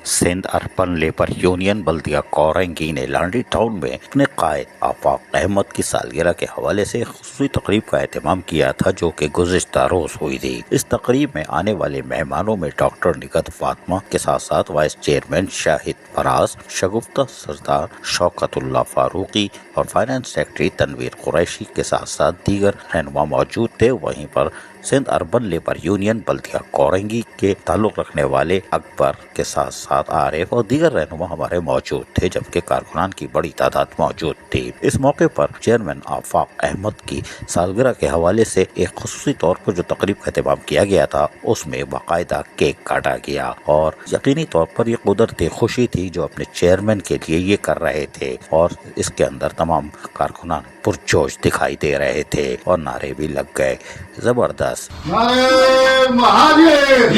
Sindh urban labour union بلدیہ کورنگی نے Landhi town میں اپنے قائد آفاق احمد کی سالگرہ کے حوالے سے خصوصی تقریب کا اہتمام کیا تھا، جو کہ گزشتہ روز ہوئی تھی۔ اس تقریب میں آنے والے مہمانوں میں ڈاکٹر نگہت فاطمہ کے ساتھ ساتھ وائس چیئرمین شاہد فراز، شگفتہ سردار شوکت اللہ فاروقی اور فائنانس سیکرٹری تنویر قریشی کے ساتھ ساتھ دیگر رہنما موجود تھے۔ وہیں پر سندھ اربن لیبر یونین بلدیہ کورنگی کے تعلق رکھنے والے اکبر کے ساتھ ساتھ عارف اور دیگر رہنما ہمارے موجود تھے، جبکہ کارکنان کی بڑی تعداد موجود تھی۔ اس موقع پر چیئرمین آفاق احمد کی سالگرہ کے حوالے سے ایک خصوصی طور پر جو تقریب کا اہتمام کیا گیا تھا، اس میں باقاعدہ کیک کاٹا گیا اور یقینی طور پر یہ قدرتی خوشی تھی جو اپنے چیئرمین کے لیے یہ کر رہے تھے، اور اس کے اندر تمام کارکنان پرجوش دکھائی دے رہے تھے اور نعرے بھی لگ گئے۔ زبردست نعرے مہاجر،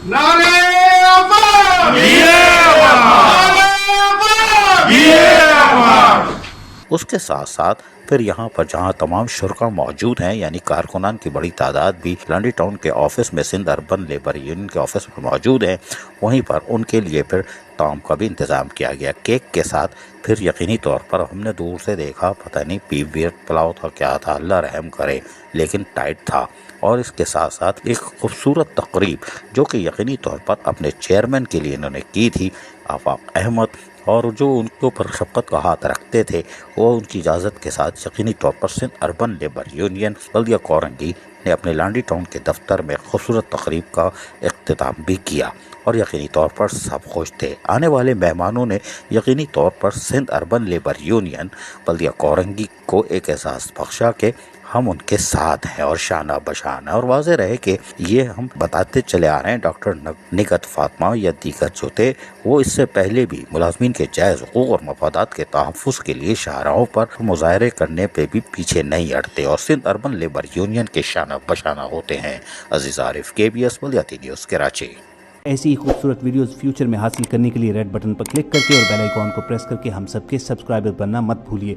نعرے اس کے ساتھ ساتھ پھر یہاں پر جہاں تمام شرکا موجود ہیں، یعنی کارکنان کی بڑی تعداد بھی لانڈی ٹاؤن کے آفس میں سندھ اربن لیبر یونین کے آفس میں موجود ہیں، وہیں پر ان کے لیے پھر تعام کا بھی انتظام کیا گیا کیک کے ساتھ۔ پھر یقینی طور پر ہم نے دور سے دیکھا، پتہ نہیں بیف ویر پلاؤ تھا کیا تھا، اللہ رحم کرے، لیکن ٹائٹ تھا۔ اور اس کے ساتھ ساتھ ایک خوبصورت تقریب جو کہ یقینی طور پر اپنے چیئرمین کے لیے انہوں نے کی تھی، آفاق احمد، اور جو ان کے اوپر شفقت کا ہاتھ رکھتے تھے، وہ ان کی اجازت کے ساتھ یقینی طور پر سندھ اربن لیبر یونین بلدیہ کورنگی نے اپنے لانڈی ٹاؤن کے دفتر میں خوبصورت تقریب کا اختتام بھی کیا، اور یقینی طور پر سب خوش تھے۔ آنے والے مہمانوں نے یقینی طور پر سندھ اربن لیبر یونین بلدیہ کورنگی کو ایک احساس بخشا کہ ہم ان کے ساتھ ہیں اور شانہ بشانہ، اور واضح رہے کہ یہ ہم بتاتے چلے آ رہے ہیں ڈاکٹر نگہت فاطمہ یا دیگر جو تھے، وہ اس سے پہلے بھی ملازمین کے جائز حقوق اور مفادات کے تحفظ کے لیے شاہراہوں پر مظاہرے کرنے پہ بھی پیچھے نہیں ہٹتے اور سندھ اربن لیبر یونین کے شانہ بشانہ ہوتے ہیں۔ عزیز عارف، KBS بلدیاتی نیوز، کراچی۔ ایسی ہی خوبصورت ویڈیوز فیوچر میں حاصل کرنے کے لیے ریڈ بٹن پر کلک کر کے اور بیل آئیکن کو پریس کر کے ہم سب کے سبسکرائبر بننا مت بھولیے۔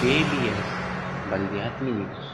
KBS بلدیاتی نیوز۔